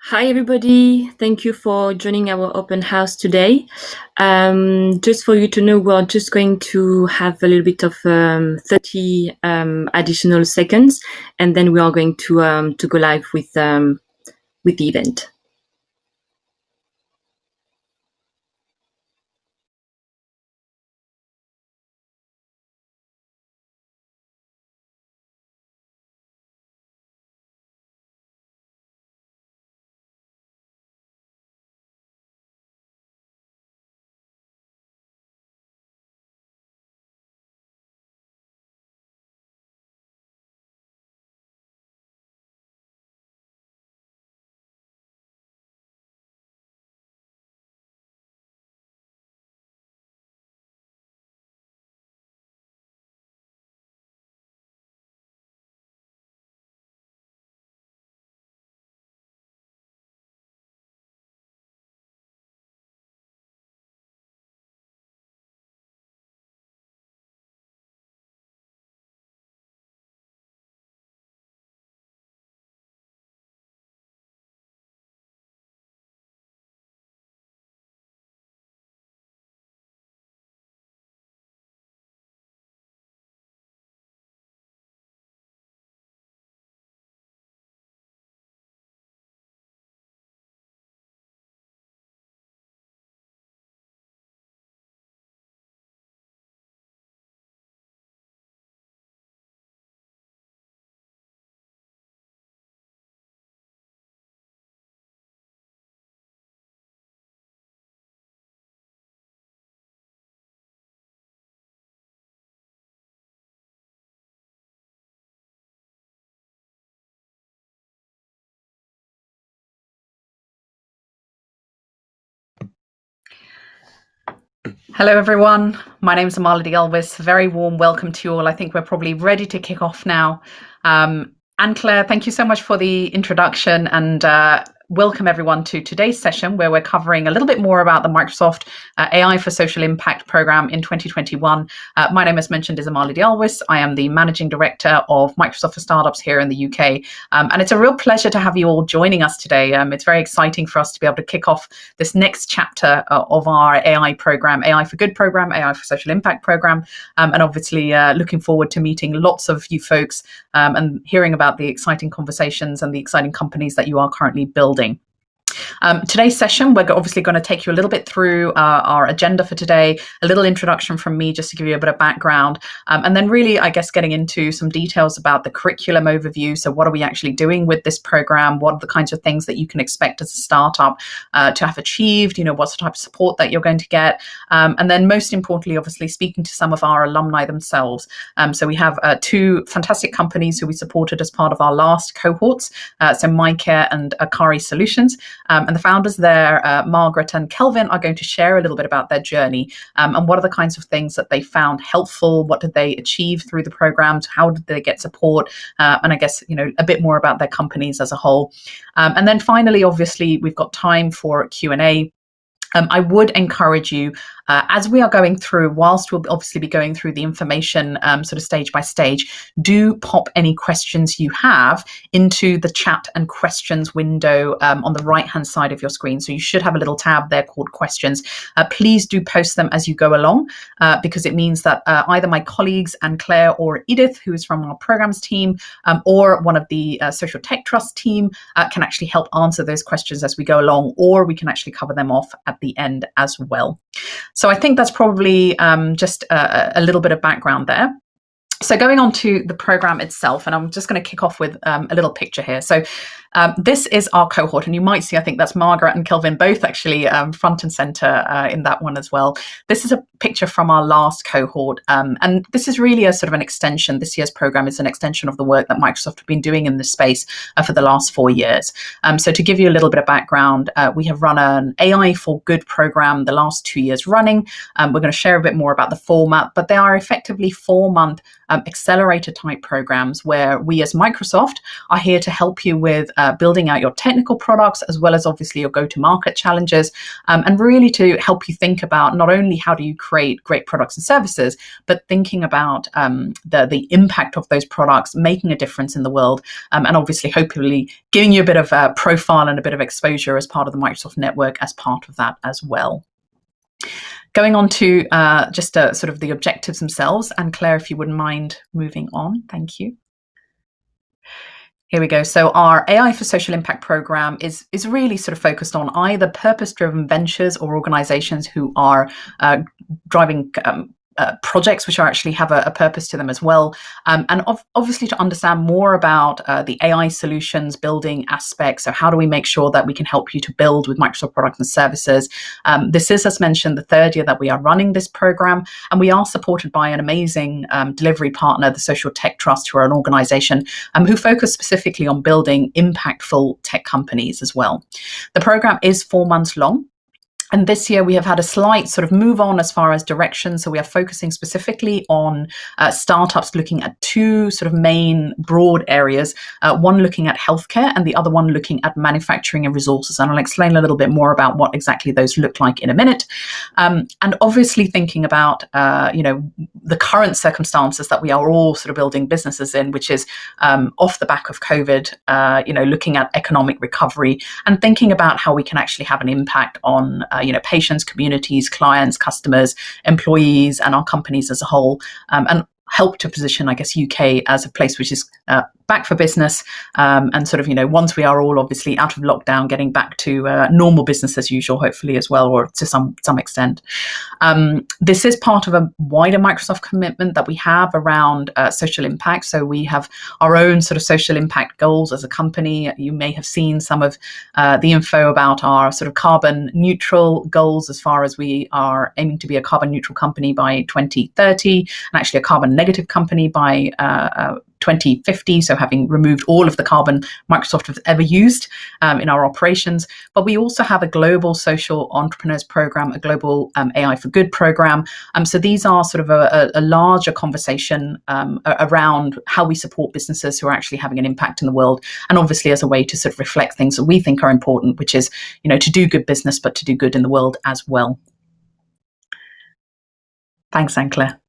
Hi, everybody. Thank you for joining our open house today. Just for you to know, we're just going to have a little bit of 30 additional seconds, and then we are going to go live with the event. Hello, everyone. My name is Amala Elvis. Very warm welcome to you all. I think we're probably ready to kick off now. Anne Claire, thank you so much for the introduction and welcome everyone to today's session where we're covering a little bit more about the Microsoft AI for Social Impact program in 2021. My name, as mentioned, is Amala Elvis. I am the Managing Director of Microsoft for Startups here in the UK. And it's a real pleasure to have you all joining us today. It's very exciting for us to be able to kick off this next chapter of our AI program, AI for Good program, AI for Social Impact program. And obviously looking forward to meeting lots of you folks and hearing about the exciting conversations and the exciting companies that you are currently building. Today's session, we're obviously going to take you a little bit through our agenda for today, a little introduction from me just to give you a bit of background, and then really, I guess, getting into some details about the curriculum overview. So what are we actually doing with this program? What are the kinds of things that you can expect as a startup to have achieved? What's the type of support that you're going to get? And then most importantly, obviously, speaking to some of our alumni themselves. So we have two fantastic companies who we supported as part of our last cohorts, so MyCare and Akari Solutions. And the founders there, Margaret and Kelvin, are going to share a little bit about their journey and what are the kinds of things that they found helpful. What did they achieve through the programs? How did they get support? And I guess, a bit more about their companies as a whole. And then finally, obviously, we've got time for Q&A. I would encourage you, as we are going through, whilst we'll obviously be going through the information sort of stage by stage, do pop any questions you have into the chat and questions window on the right-hand side of your screen. So you should have a little tab there called questions. Please do post them as you go along, because it means that either my colleagues, Anne Claire or Edith, who is from our programs team, or one of the Social Tech Trust team can actually help answer those questions as we go along, or we can actually cover them off at the end as well. So I think that's probably just a little bit of background there. So going on to the program itself, and I'm just going to kick off with a little picture here. So this is our cohort, and you might see, I think that's Margaret and Kelvin both actually front and center in that one as well. This is a picture from our last cohort, and this is really a sort of an extension. This year's program is an extension of the work that Microsoft have been doing in this space for the last 4 years. So to give you a little bit of background, we have run an AI for Good program the last 2 years running. We're going to share a bit more about the format, but they are effectively 4-month accelerator type programs where we as Microsoft are here to help you with building out your technical products, as well as obviously your go-to-market challenges, and really to help you think about not only how do you create great products and services, but thinking about the impact of those products making a difference in the world, and obviously hopefully giving you a bit of a profile and a bit of exposure as part of the Microsoft network as part of that as well. Going on to just sort of the objectives themselves, and Claire, if you wouldn't mind moving on, thank you. Here we go. So our AI for Social Impact program is really sort of focused on either purpose-driven ventures or organizations who are driving projects which are actually have a purpose to them as well, and obviously to understand more about the AI solutions building aspects. So how do we make sure that we can help you to build with Microsoft products and services? This is, as mentioned, the third year that we are running this program, and we are supported by an amazing delivery partner, the Social Tech Trust, who are an organization who focus specifically on building impactful tech companies as well. The program is 4 months long. And this year we have had a slight sort of move on as far as direction. So we are focusing specifically on startups, looking at two sort of main broad areas, one looking at healthcare and the other one looking at manufacturing and resources. And I'll explain a little bit more about what exactly those look like in a minute. And obviously thinking about, the current circumstances that we are all sort of building businesses in, which is off the back of COVID, looking at economic recovery and thinking about how we can actually have an impact on patients, communities, clients, customers, employees, and our companies as a whole, and help to position, I guess, UK as a place which is back for business, and sort of, once we are all obviously out of lockdown, getting back to normal business as usual, hopefully as well, or to some extent. This is part of a wider Microsoft commitment that we have around social impact. So we have our own sort of social impact goals as a company. You may have seen some of the info about our sort of carbon neutral goals, as far as we are aiming to be a carbon neutral company by 2030, and actually a carbon negative company by 2050, so having removed all of the carbon Microsoft has ever used in our operations. But we also have a global social entrepreneurs program, a global AI for good program. So these are sort of a larger conversation around how we support businesses who are actually having an impact in the world, and obviously as a way to sort of reflect things that we think are important, which is, to do good business, but to do good in the world as well. Thanks, Anne-Claire.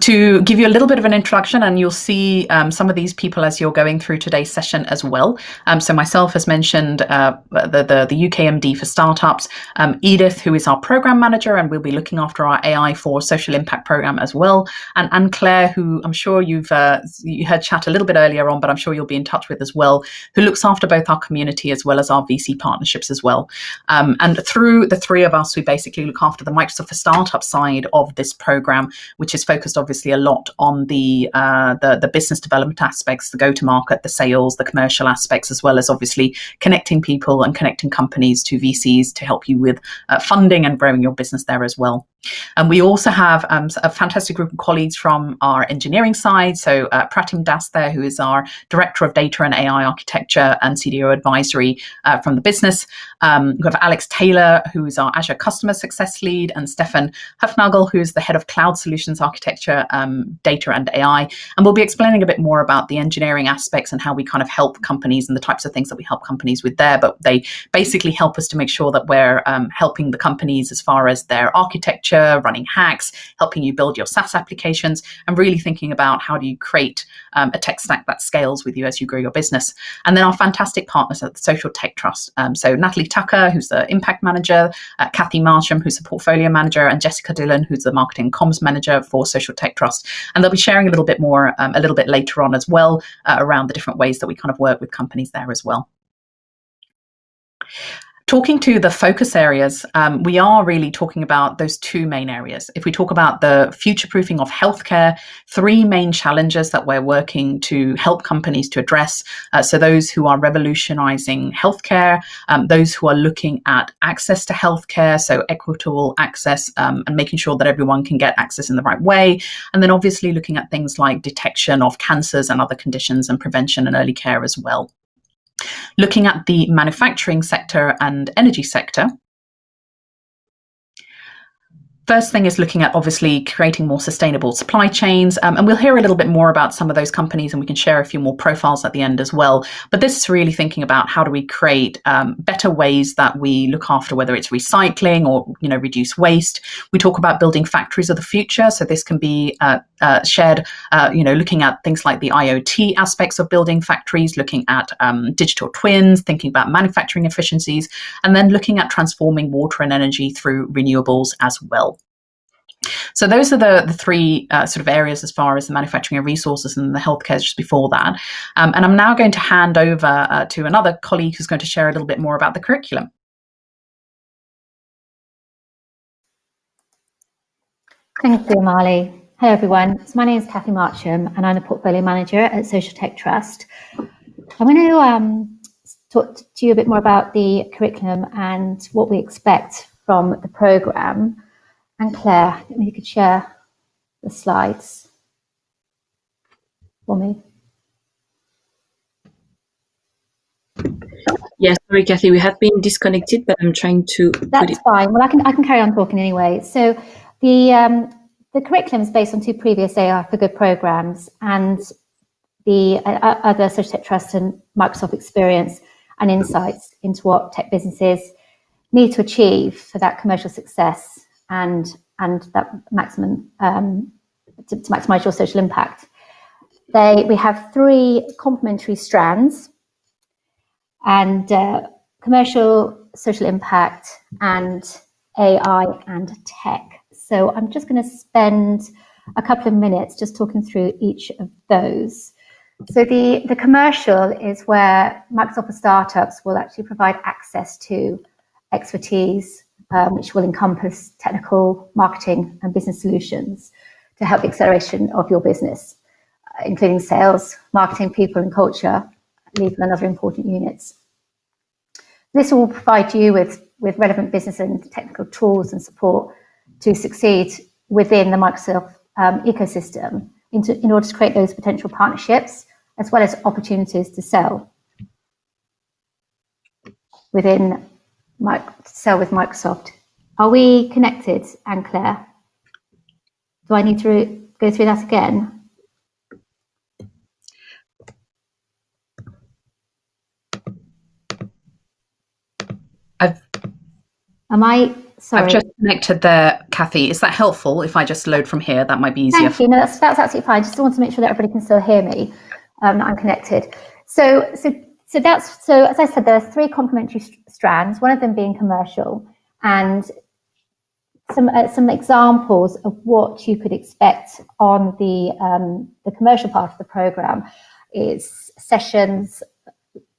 To give you a little bit of an introduction, and you'll see some of these people as you're going through today's session as well. So myself, as mentioned, the UK MD for startups, Edith, who is our program manager, and we'll be looking after our AI for Social Impact program as well, and Anne-Claire, who I'm sure you heard chat a little bit earlier on, but I'm sure you'll be in touch with as well, who looks after both our community as well as our VC partnerships as well. And through the three of us, we basically look after the Microsoft for Startup side of this program, which is focused obviously a lot on the business development aspects, the go-to-market, the sales, the commercial aspects, as well as obviously connecting people and connecting companies to VCs to help you with funding and growing your business there as well. And we also have a fantastic group of colleagues from our engineering side. So Pratim Das there, who is our Director of Data and AI Architecture and CDO Advisory from the business. We have Alex Taylor, who is our Azure Customer Success Lead, and Stefan Hufnagel, who is the Head of Cloud Solutions Architecture, Data and AI. And we'll be explaining a bit more about the engineering aspects and how we kind of help companies and the types of things that we help companies with there. But they basically help us to make sure that we're helping the companies as far as their architecture, running hacks, helping you build your SaaS applications, and really thinking about how do you create a tech stack that scales with you as you grow your business. And then our fantastic partners at the Social Tech Trust. So Natalie Tucker, who's the Impact Manager, Kathy Marsham, who's the Portfolio Manager, and Jessica Dillon, who's the Marketing and Comms Manager for Social Tech Trust. And they'll be sharing a little bit more a little bit later on as well around the different ways that we kind of work with companies there as well. Talking to the focus areas, we are really talking about those two main areas. If we talk about the future-proofing of healthcare, three main challenges that we're working to help companies to address. So those who are revolutionizing healthcare, those who are looking at access to healthcare, so equitable access, and making sure that everyone can get access in the right way. And then obviously looking at things like detection of cancers and other conditions, and prevention and early care as well. Looking at the manufacturing sector and energy sector, first thing is looking at obviously creating more sustainable supply chains. And we'll hear a little bit more about some of those companies, and we can share a few more profiles at the end as well. But this is really thinking about how do we create better ways that we look after, whether it's recycling or, reduce waste. We talk about building factories of the future. So this can be shared, looking at things like the IoT aspects of building factories, looking at digital twins, thinking about manufacturing efficiencies, and then looking at transforming water and energy through renewables as well. So those are the three sort of areas as far as the manufacturing of resources, and the healthcare just before that. And I'm now going to hand over to another colleague who's going to share a little bit more about the curriculum. Thank you, Amali. Hello, everyone. So my name is Kathy Marcham, and I'm the Portfolio Manager at Social Tech Trust. I'm going to talk to you a bit more about the curriculum and what we expect from the programme. And Claire, maybe you could share the slides for me. Yes, sorry, Kathy, we have been disconnected, but I'm trying to. That's fine. Well, I can carry on talking anyway. So the curriculum is based on 2 previous AI for Good programs and the other Social Tech Trust and Microsoft experience and insights into what tech businesses need to achieve for that commercial success and that maximum to maximize your social impact. We have 3 complementary strands, and commercial, social impact, and AI and tech. So I'm just going to spend a couple of minutes just talking through each of those. So the commercial is where Microsoft for Startups will actually provide access to expertise, which will encompass technical, marketing, and business solutions to help the acceleration of your business, including sales, marketing, people and culture, legal and other important units. This will provide you with relevant business and technical tools and support to succeed within the Microsoft ecosystem in order to create those potential partnerships, as well as opportunities to sell with Microsoft. Are we connected, Anne Claire? Do I need to go through that again? Sorry. I've just connected there, Kathy. Is that helpful if I just load from here? That might be easier. Thank you. No, that's absolutely fine. Just want to make sure that everybody can still hear me. That I'm connected. So as I said, there are 3 complementary strands. One of them being commercial, and some examples of what you could expect on the commercial part of the program is sessions,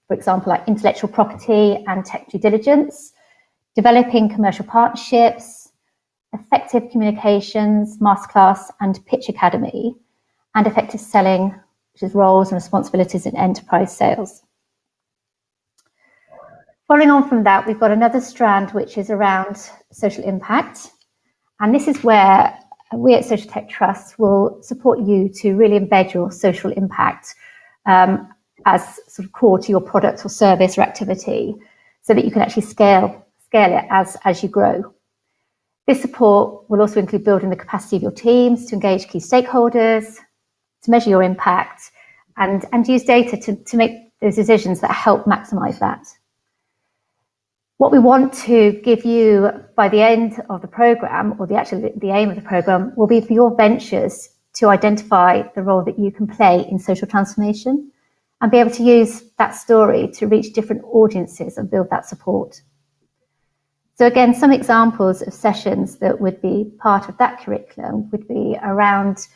for example, like intellectual property and tech due diligence, developing commercial partnerships, effective communications, masterclass and pitch academy, and effective selling, which is roles and responsibilities in enterprise sales. Following on from that, we've got another strand which is around social impact. And this is where we at Social Tech Trust will support you to really embed your social impact as sort of core to your product or service or activity, so that you can actually scale it as you grow. This support will also include building the capacity of your teams to engage key stakeholders, to measure your impact, and use data to make those decisions that help maximize that. What we want to give you by the end of the program, or the aim of the program, will be for your ventures to identify the role that you can play in social transformation and be able to use that story to reach different audiences and build that support. So again, some examples of sessions that would be part of that curriculum would be around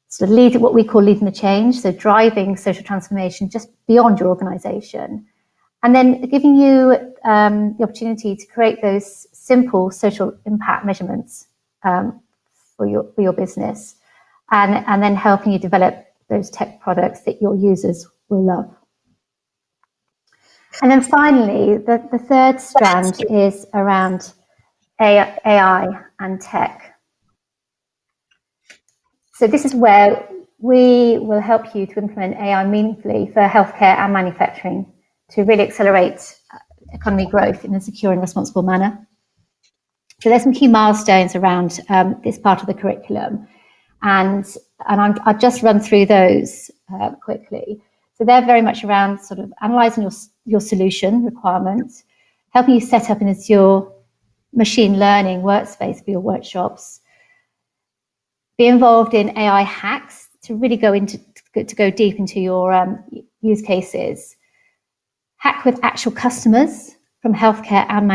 sort of what we call leading the change, so driving social transformation just beyond your organisation, and then giving you the opportunity to create those simple social impact measurements for your business, and then helping you develop those tech products that your users will love. And then finally, the third strand is around AI and tech. So this is where we will help you to implement AI meaningfully for healthcare and manufacturing to really accelerate economy growth in a secure and responsible manner. So there's some key milestones around this part of the curriculum, and I'll just run through those quickly. So they're very much around sort of analysing your solution requirements, helping you set up an Azure machine learning workspace for your workshops, be involved in AI hacks to really go deep into your use cases, hack with actual customers from healthcare and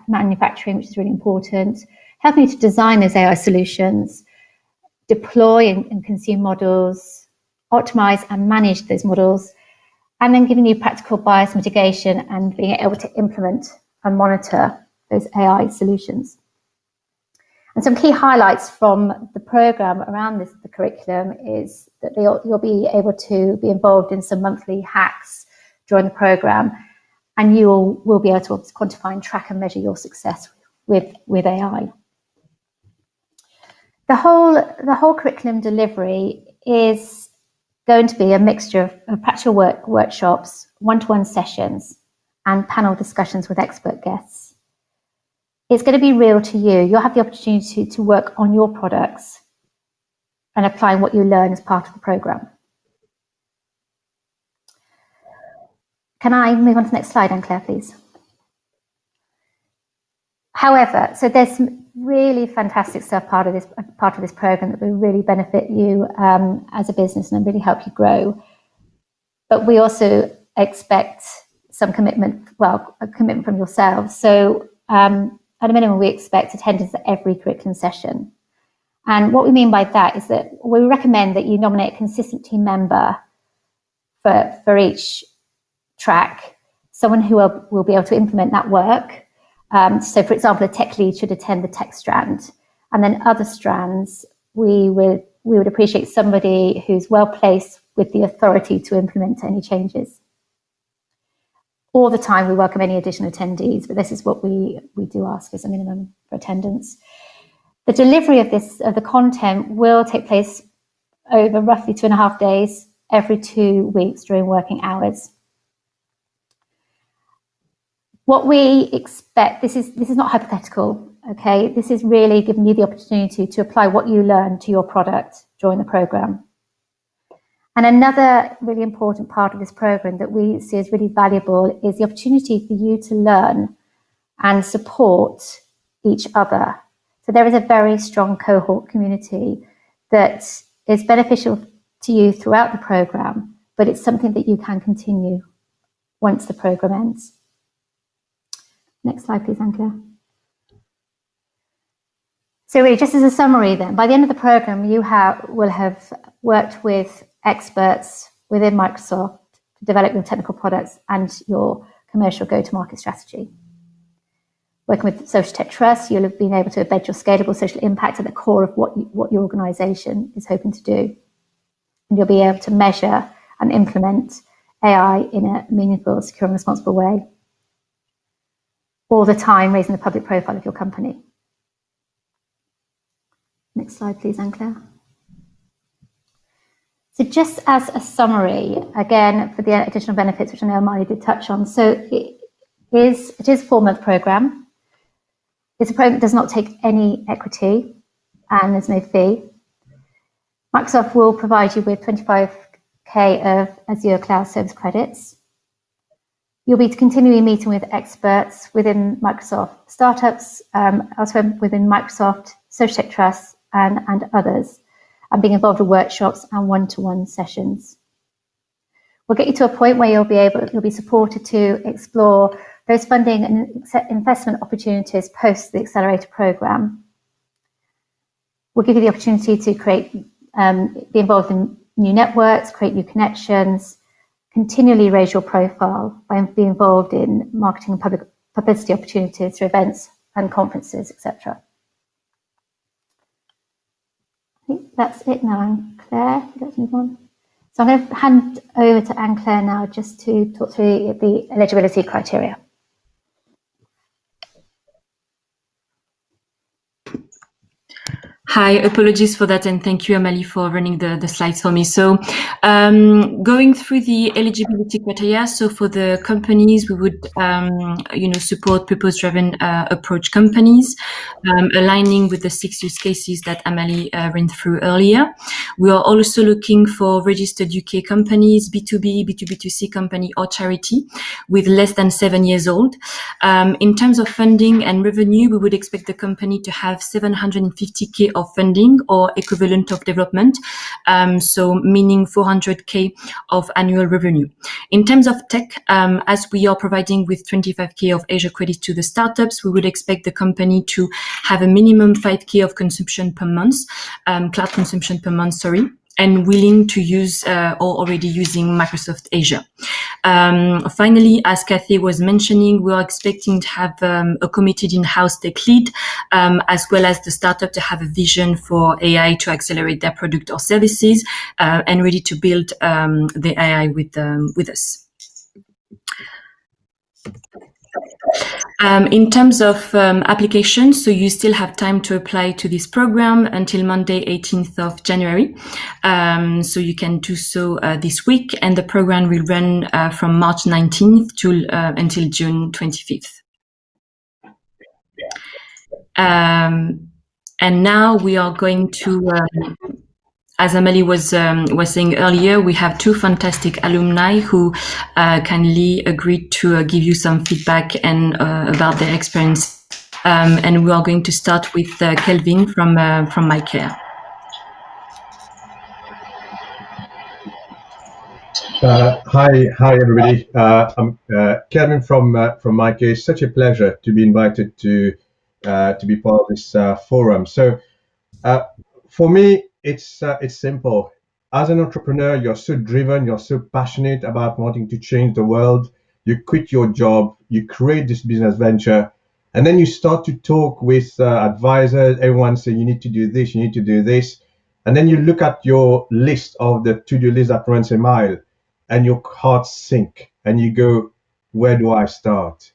manufacturing, which is really important, helping you to design those AI solutions, deploy and consume models, optimize and manage those models, and then giving you practical bias mitigation and being able to implement and monitor those AI solutions. And some key highlights from the program around the curriculum is that you'll be able to be involved in some monthly hacks during the program, and you will be able to quantify and track and measure your success with AI. The whole curriculum delivery is going to be a mixture of practical workshops, one-to-one sessions, and panel discussions with expert guests. It's going to be real to you. You'll have the opportunity to work on your products and applying what you learn as part of the program. Can I move on to the next slide, Anne-Claire, please? However, so there's some really fantastic stuff part of this program that will really benefit you as a business and really help you grow. But we also expect some commitment, a commitment from yourselves. So at a minimum, we expect attendance at every curriculum session. And what we mean by that is that we recommend that you nominate a consistent team member for each track, someone who will be able to implement that work. So, for example, a tech lead should attend the tech strand, and then other strands, we would appreciate somebody who's well placed with the authority to implement any changes. All the time, we welcome any additional attendees, but this is what we do ask as a minimum for attendance. The delivery of the content will take place over roughly 2.5 days, every 2 weeks during working hours. What we expect, this is not hypothetical, okay? This is really giving you the opportunity to apply what you learn to your product during the program. And another really important part of this program that we see as really valuable is the opportunity for you to learn and support each other. So there is a very strong cohort community that is beneficial to you throughout the program, but it's something that you can continue once the program ends. Next slide, please, Anne-Claire. So really, just as a summary then, by the end of the program, you will have worked with experts within Microsoft to develop your technical products and your commercial go-to-market strategy. Working with Social Tech Trust, you'll have been able to embed your scalable social impact at the core of what your organisation is hoping to do. And you'll be able to measure and implement AI in a meaningful, secure and responsible way, all the time raising the public profile of your company. Next slide, please, Anne-Claire. So just as a summary, again, for the additional benefits, which I know Amali did touch on. So it is a 4-month program. It's a program that does not take any equity and there's no fee. Microsoft will provide you with 25k of Azure Cloud Service credits. You'll be continually meeting with experts within Microsoft, startups, elsewhere within Microsoft, Social Tech Trust, and others, and being involved in workshops and one-to-one sessions. We'll get you to a point where you'll be supported to explore those funding and investment opportunities post the accelerator program. We'll give you the opportunity to be involved in new networks, create new connections, continually raise your profile by being involved in marketing and publicity opportunities through events and conferences, etc. I think that's it now, Anne-Claire. Let's move on. So I'm going to hand over to Anne-Claire now just to talk through the eligibility criteria. Hi, apologies for that, and thank you, Amalie, for running the slides for me. So, going through the eligibility criteria. So, for the companies, we would, support purpose-driven approach companies, aligning with the 6 use cases that Amalie ran through earlier. We are also looking for registered UK companies, B2B, B2B2C company, or charity with less than 7 years old. In terms of funding and revenue, we would expect the company to have 750K of funding or equivalent of development, so meaning 400K of annual revenue. In terms of tech, as we are providing with 25K of Asia credit to the startups, we would expect the company to have a minimum 5K of consumption per month, cloud consumption per month, and willing to use or already using Microsoft Azure. Finally, as Kathy was mentioning, we are expecting to have a committed in-house tech lead, as well as the startup to have a vision for AI to accelerate their product or services, and ready to build the AI with us. In terms of applications, so you still have time to apply to this program until Monday, 18th of January. So you can do so this week, and the program will run from March 19th until June 25th. And now we are going to, as Amalie was saying earlier, we have 2 fantastic alumni who kindly agreed to give you some feedback and about their experience. And we are going to start with Kelvin from MyCare. Hi everybody. I'm Kelvin from MyCare. It's such a pleasure to be invited to be part of this forum. So for me, it's simple. As an entrepreneur, you're so driven, you're so passionate about wanting to change the world. You quit your job, you create this business venture, and then you start to talk with advisors. Everyone say you need to do this, you need to do this, and then you look at your list of the to-do list that runs a mile, and your heart sink, and you go, where do I start?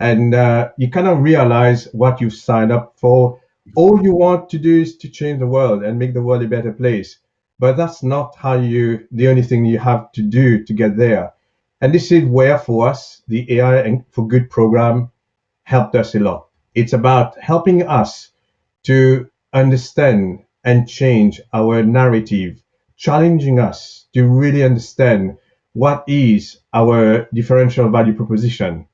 And you kind of realize what you've signed up for. All you want to do is to change the world and make the world a better place. But that's not the only thing you have to do to get there. And this is where, for us, the AI and for Good program helped us a lot. It's about helping us to understand and change our narrative, challenging us to really understand what is our differential value proposition,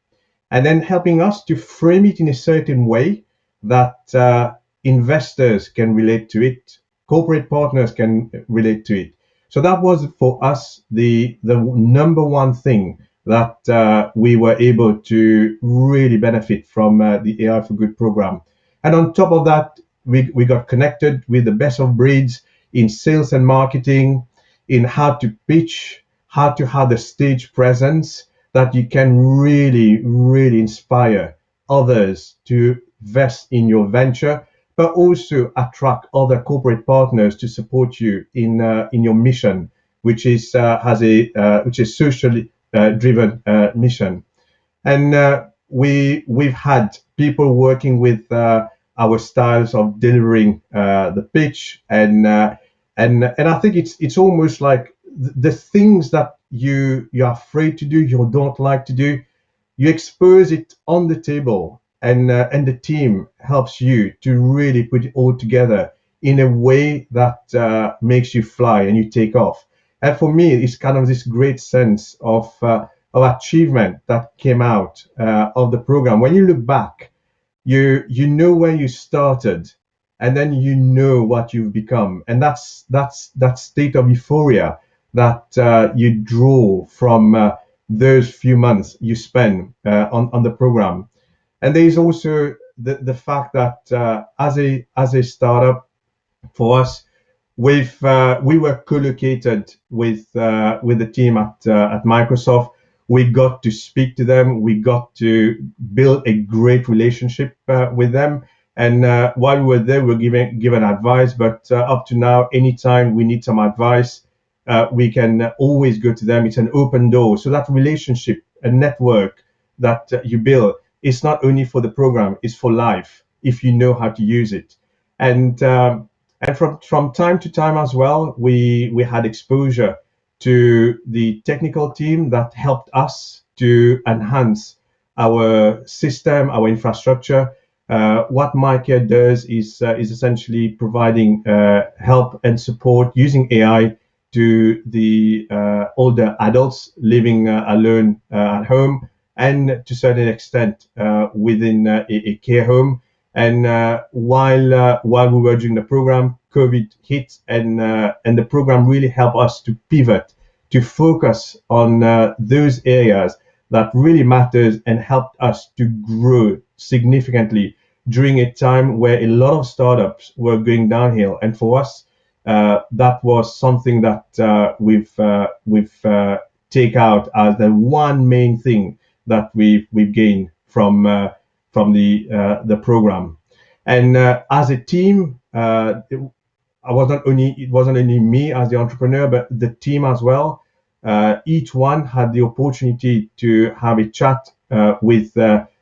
and then helping us to frame it in a certain way that investors can relate to it, corporate partners can relate to it. So that was for us the number one thing that we were able to really benefit from the AI for Good program. And on top of that, we got connected with the best of breeds in sales and marketing, in how to pitch, how to have the stage presence that you can really, really inspire others to invest in your venture, but also attract other corporate partners to support you in your mission, which is socially driven mission. And we've had people working with our styles of delivering the pitch, and I think it's almost like the things that you're afraid to do, you don't like to do, you expose it on the table, and the team helps you to really put it all together in a way that makes you fly and you take off. And for me, it's kind of this great sense of achievement that came out of the program. When you look back, you know where you started, and then you know what you've become, and that's that state of euphoria that you draw from those few months you spend on the program. And there is also the fact that as a startup, for us, we were co-located with the team at Microsoft. We got to speak to them. We got to build a great relationship with them. And while we were there, we were given advice. But up to now, anytime we need some advice, we can always go to them. It's an open door. So that relationship, a network that you build, is not only for the program, it's for life if you know how to use it. And And from time to time as well, we had exposure to the technical team that helped us to enhance our system, our infrastructure. What MyCare does is essentially providing help and support using AI to the older adults living alone at home, and to a certain extent within a care home. And while we were doing the program, COVID hit, and the program really helped us to pivot, to focus on those areas that really matters, and helped us to grow significantly during a time where a lot of startups were going downhill. And for us, that was something that we've take out as the one main thing that we've gained from the program. And as a team, it wasn't only me as the entrepreneur, but the team as well. Each one had the opportunity to have a chat with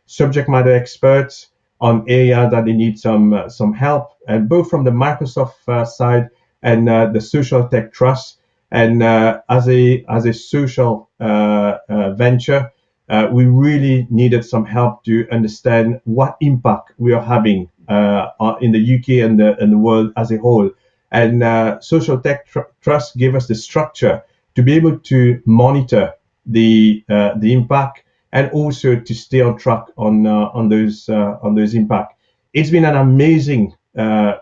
subject matter experts on areas that they need some help, and both from the Microsoft side and the Social Tech Trust. And as a social venture, we really needed some help to understand what impact we are having in the UK and the world as a whole. And Social Tech Trust gave us the structure to be able to monitor the impact, and also to stay on track on those impact. It's been an amazing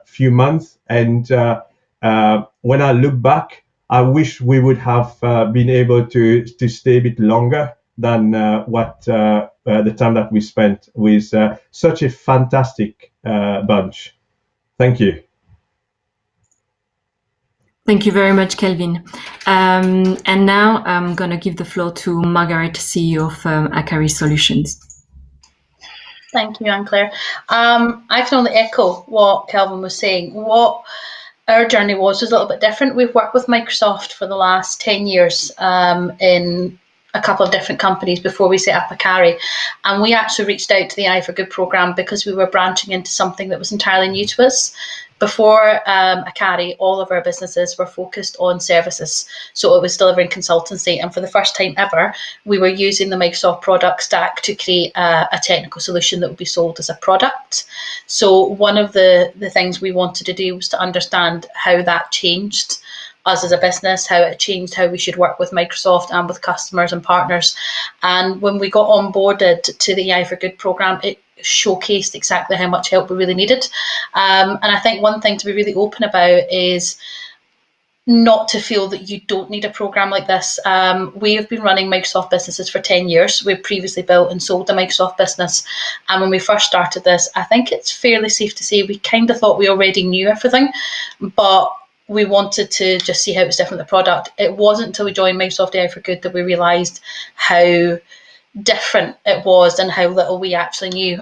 few months, and when I look back, I wish we would have been able to stay a bit longer than the time that we spent with such a fantastic bunch. Thank you. Thank you very much, Kelvin. And now I'm going to give the floor to Margaret, CEO of Akari Solutions. Thank you, Anne-Claire. I can only echo what Kelvin was saying. What our journey was a little bit different. We've worked with Microsoft for the last 10 years in a couple of different companies before we set up Akari. And we actually reached out to the AI for Good program because we were branching into something that was entirely new to us. Before Akari, all of our businesses were focused on services. So it was delivering consultancy. And for the first time ever, we were using the Microsoft product stack to create a technical solution that would be sold as a product. So one of the things we wanted to do was to understand how that changed us as a business, how it changed how we should work with Microsoft and with customers and partners. And when we got onboarded to the AI for Good program, it showcased exactly how much help we really needed. And I think one thing to be really open about is not to feel that you don't need a program like this. We have been running Microsoft businesses for 10 years. We've previously built and sold a Microsoft business. And when we first started this, I think it's fairly safe to say we kind of thought we already knew everything, but we wanted to just see how it was different, the product. It wasn't until we joined Microsoft AI for Good that we realised how different it was and how little we actually knew.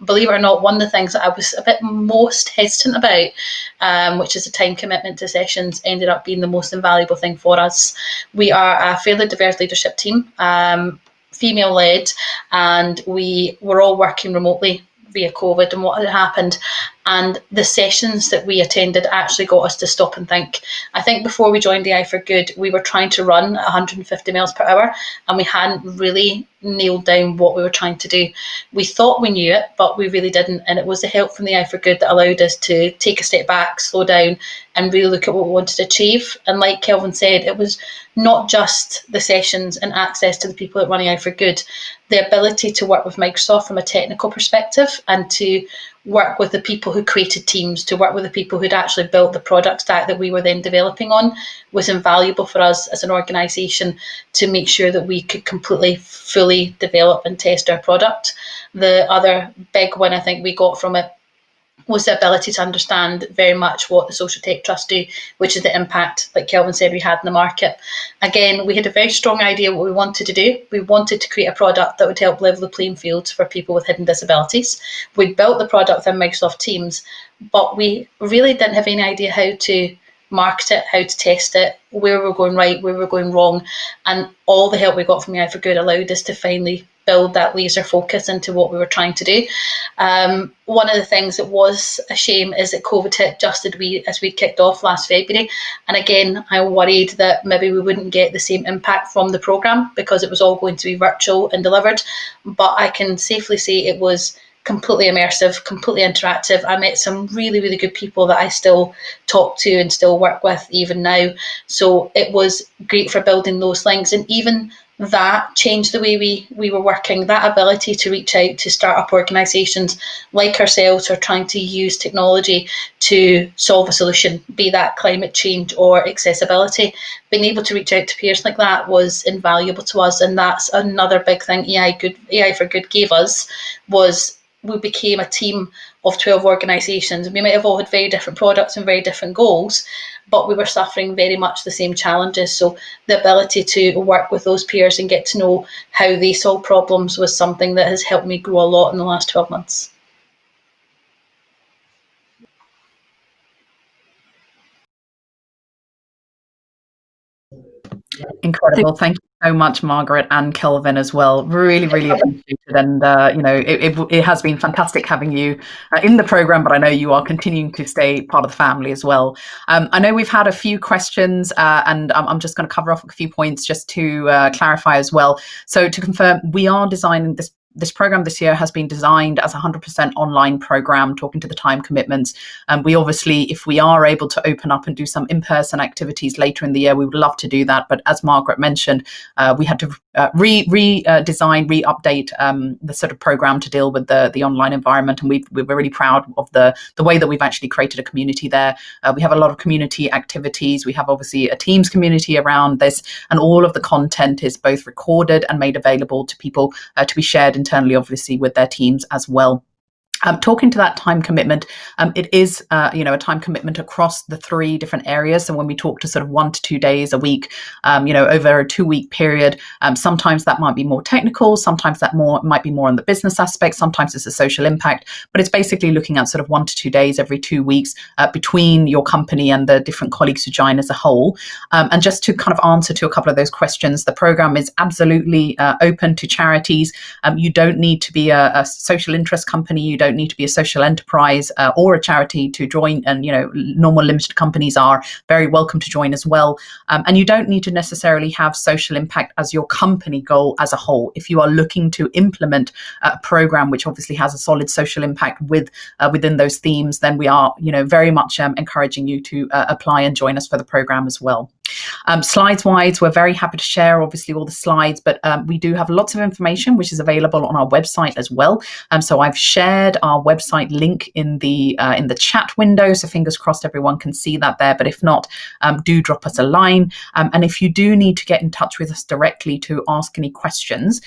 Believe it or not, one of the things that I was a bit most hesitant about, which is the time commitment to sessions, ended up being the most invaluable thing for us. We are a fairly diverse leadership team, female-led, and we were all working remotely via COVID and what had happened. And the sessions that we attended actually got us to stop and think. I think before we joined AI for Good, we were trying to run at 150 miles per hour, and we hadn't really nailed down what we were trying to do. We thought we knew it, but we really didn't. And it was the help from the AI for Good that allowed us to take a step back, slow down, and really look at what we wanted to achieve. And like Kelvin said, it was not just the sessions and access to the people at running AI for Good, the ability to work with Microsoft from a technical perspective and to work with the people who created teams, to work with the people who'd actually built the product stack that we were then developing on, was invaluable for us as an organisation to make sure that we could completely, fully develop and test our product. The other big win I think we got from it was the ability to understand very much what the Social Tech Trust do, which is the impact, like Kelvin said, we had in the market. Again, we had a very strong idea what we wanted to do. We wanted to create a product that would help level the playing field for people with hidden disabilities. We built the product within Microsoft Teams, but we really didn't have any idea how to market it, how to test it, where we were going right, where we were going wrong. And all the help we got from AI for Good allowed us to finally build that laser focus into what we were trying to do. One of the things that was a shame is that COVID hit just as we kicked off last February. And again, I worried that maybe we wouldn't get the same impact from the programme because it was all going to be virtual and delivered. But I can safely say it was completely immersive, completely interactive. I met some really, really good people that I still talk to and still work with even now. So it was great for building those links. And even that changed the way we were working, that ability to reach out to start-up organisations like ourselves who are trying to use technology to solve a solution, be that climate change or accessibility. Being able to reach out to peers like that was invaluable to us, and that's another big thing AI for Good gave us, was we became a team of 12 organisations. We might have all had very different products and very different goals, but we were suffering very much the same challenges. So the ability to work with those peers and get to know how they solve problems was something that has helped me grow a lot in the last 12 months. Incredible. Thank you so much, Margaret and Kelvin as well. Really, really appreciated. And, it has been fantastic having you in the program, but I know you are continuing to stay part of the family as well. I know we've had a few questions and I'm just going to cover off a few points just to clarify as well. So to confirm, we are designing this program this year has been designed as a 100% online program, talking to the time commitments. We obviously, if we are able to open up and do some in-person activities later in the year, we would love to do that. But as Margaret mentioned, we had to redesign, re-update the sort of program to deal with the online environment. And we're really proud of the way that we've actually created a community there. We have a lot of community activities. We have obviously a Teams community around this, and all of the content is both recorded and made available to people to be shared internally, obviously, with their teams as well. Talking to that time commitment, it is, a time commitment across the 3 different areas. So when we talk to sort of 1 to 2 days a week, over a 2-week period, sometimes that might be more technical, sometimes that might be more on the business aspect, sometimes it's a social impact, but it's basically looking at sort of 1 to 2 days every 2 weeks between your company and the different colleagues who join as a whole. And just to kind of answer to a couple of those questions, the program is absolutely open to charities. You don't need to be a social interest company. You don't need to be a social enterprise or a charity to join, and normal limited companies are very welcome to join as well. And you don't need to necessarily have social impact as your company goal as a whole. If you are looking to implement a program which obviously has a solid social impact within those themes, then we are very much encouraging you to apply and join us for the program as well. Slides wise, we're very happy to share obviously all the slides, but we do have lots of information which is available on our website as well. So I've shared our website link in the chat window, so fingers crossed everyone can see that there, but if not, do drop us a line. And if you do need to get in touch with us directly to ask any questions,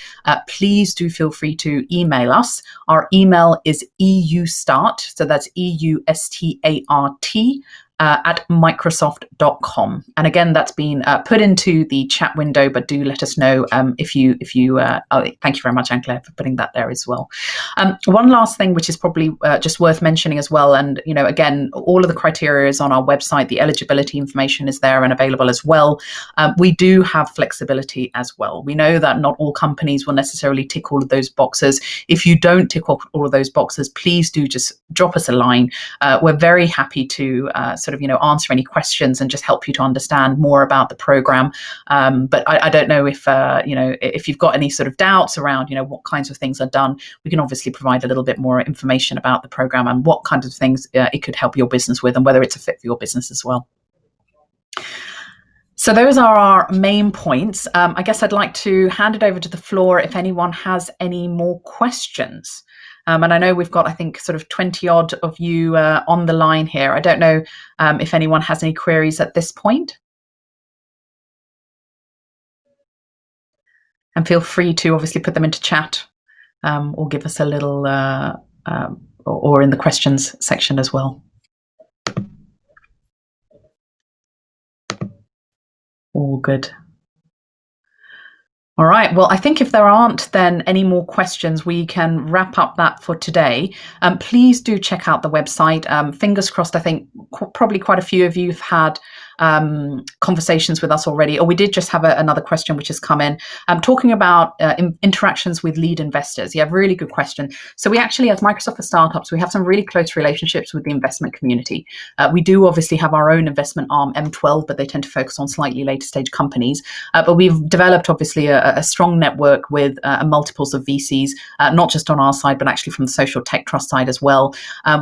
please do feel free to email us. Our email is eustart, so that's EUSTART at Microsoft.com. And again, that's been put into the chat window, but do let us know if you thank you very much, Anne-Claire, for putting that there as well. One last thing, which is probably just worth mentioning as well. And, again, all of the criteria is on our website. The eligibility information is there and available as well. We do have flexibility as well. We know that not all companies will necessarily tick all of those boxes. If you don't tick all of those boxes, please do just drop us a line. We're very happy to answer any questions and just help you to understand more about the program. But I don't know if you've got any sort of doubts around, what kinds of things are done. We can obviously provide a little bit more information about the program and what kinds of things it could help your business with, and whether it's a fit for your business as well. So those are our main points. I guess I'd like to hand it over to the floor if anyone has any more questions. And I know we've got, I think, sort of 20 odd of you on the line here. I don't know if anyone has any queries at this point. And feel free to obviously put them into chat or give us a little, or in the questions section as well. All good. All right. Well, I think if there aren't then any more questions, we can wrap up that for today. Please do check out the website. Fingers crossed, I think probably quite a few of you have had conversations with us already, or we did just have another question which has come in, talking about interactions with lead investors. Yeah, really good question. So we actually, as Microsoft for Startups, we have some really close relationships with the investment community. We do obviously have our own investment arm, M12, but they tend to focus on slightly later stage companies. But we've developed obviously a strong network with multiples of VCs, not just on our side, but actually from the social tech trust side as well.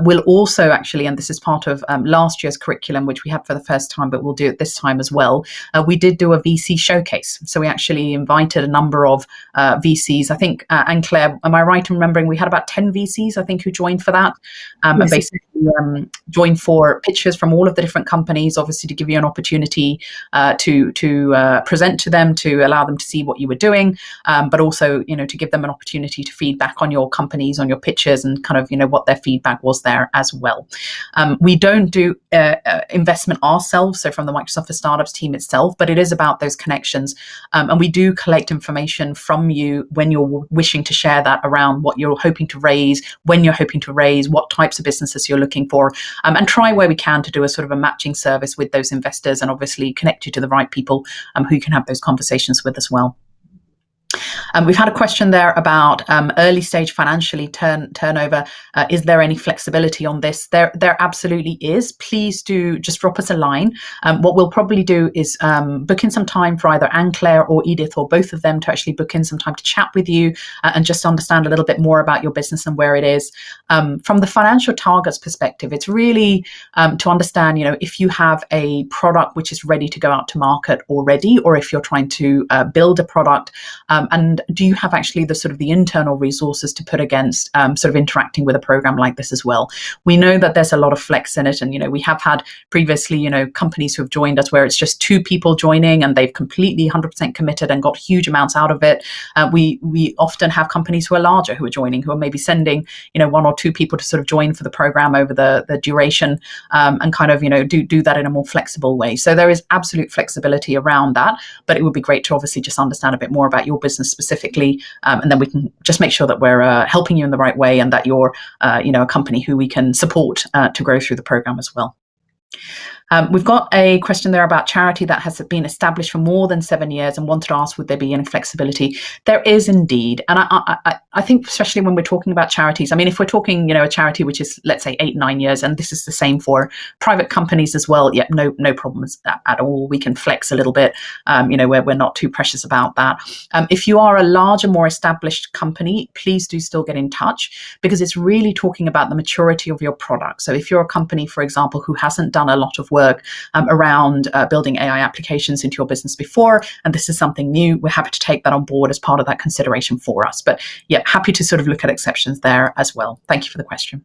We'll also actually, and this is part of last year's curriculum, which we had for the first time, but we'll do it this time as well. We did do a VC showcase. So we actually invited a number of VCs. I think, Anne-Claire, am I right in remembering we had about 10 VCs, I think, who joined for that? And basically joined for pitches from all of the different companies, obviously to give you an opportunity to present to them, to allow them to see what you were doing, but also, to give them an opportunity to feedback on your companies, on your pitches, and kind of, what their feedback was there as well. We don't do investment ourselves, so from the Microsoft for Startups team itself, but it is about those connections. And we do collect information from you when you're wishing to share that around what you're hoping to raise, when you're hoping to raise, what types of businesses you're looking for, and try where we can to do a sort of a matching service with those investors, and obviously connect you to the right people who you can have those conversations with as well. We've had a question there about early stage financially turnover. Is there any flexibility on this? There absolutely is. Please do just drop us a line. What we'll probably do is book in some time for either Anne-Claire or Edith, or both of them, to actually book in some time to chat with you and just understand a little bit more about your business and where it is. From the financial targets perspective, it's really to understand, if you have a product which is ready to go out to market already, or if you're trying to build a product, and do you have actually the sort of the internal resources to put against sort of interacting with a program like this as well? We know that there's a lot of flex in it, and we have had previously companies who have joined us where it's just 2 people joining and they've completely 100% committed and got huge amounts out of it. We often have companies who are larger who are joining, who are maybe sending 1 or 2 people to sort of join for the program over the duration, and kind of do that in a more flexible way. So there is absolute flexibility around that, but it would be great to obviously just understand a bit more about your business specifically, and then we can just make sure that we're helping you in the right way, and that you're a company who we can support to grow through the program as well. We've got a question there about charity that has been established for more than 7 years, and wanted to ask, would there be any flexibility? There is indeed. And I think, especially when we're talking about charities, I mean, if we're talking, a charity which is, let's say, 8-9 years, and this is the same for private companies as well, yeah, no problems at all. We can flex a little bit, we're not too precious about that. If you are a larger, more established company, please do still get in touch, because it's really talking about the maturity of your product. So if you're a company, for example, who hasn't done a lot of work around building AI applications into your business before, and this is something new, we're happy to take that on board as part of that consideration for us. But yeah, happy to sort of look at exceptions there as well. Thank you for the question.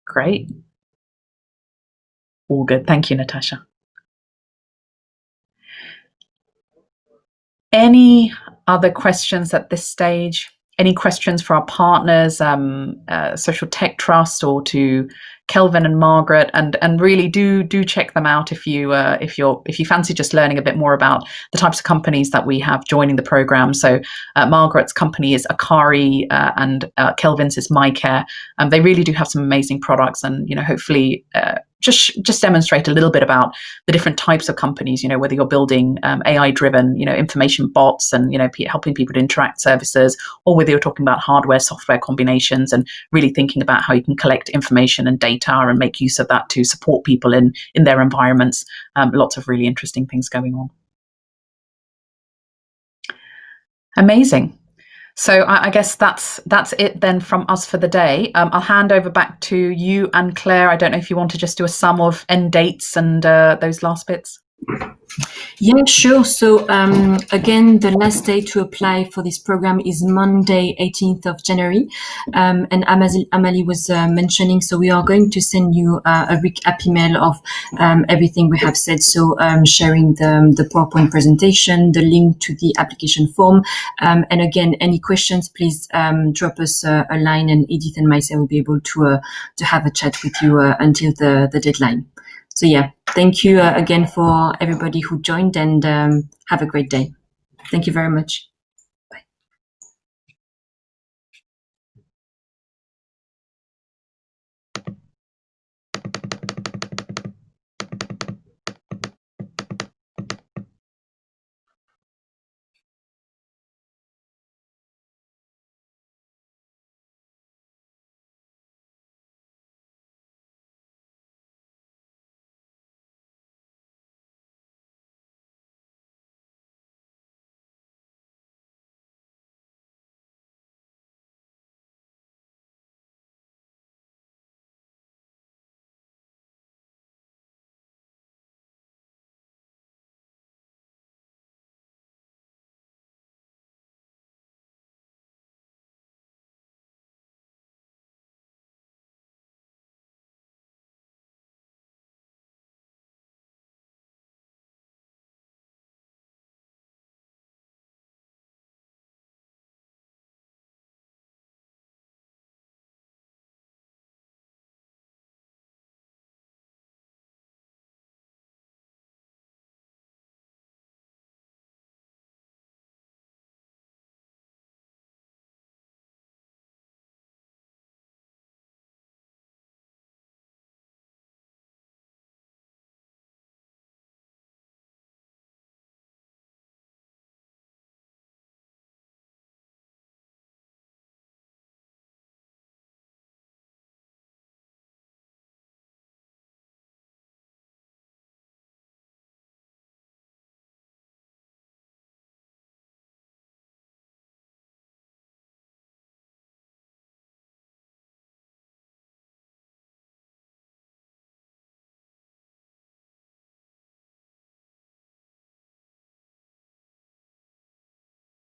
Great. All good. Thank you, Natasha. Any other questions at this stage? Any questions for our partners, Social Tech Trust, or to Kelvin and Margaret? And really do check them out if you fancy just learning a bit more about the types of companies that we have joining the program. So Margaret's company is Akari, and Kelvin's is MyCare. They really do have some amazing products, and hopefully just demonstrate a little bit about the different types of companies, whether you're building AI-driven, information bots and, helping people to interact services, or whether you're talking about hardware, software combinations, and really thinking about how you can collect information and data and make use of that to support people in their environments. Lots of really interesting things going on. Amazing. So I guess that's it then from us for the day. I'll hand over back to you, Anne-Claire. I don't know if you want to just do a sum of end dates and those last bits. Yeah, sure. So again, the last day to apply for this program is Monday, 18th of January. And Amalie was mentioning, so we are going to send you a recap email of everything we have said. So sharing the PowerPoint presentation, the link to the application form. And again, any questions, please drop us a line, and Edith and myself will be able to have a chat with you until the deadline. So yeah, thank you again for everybody who joined, and have a great day. Thank you very much.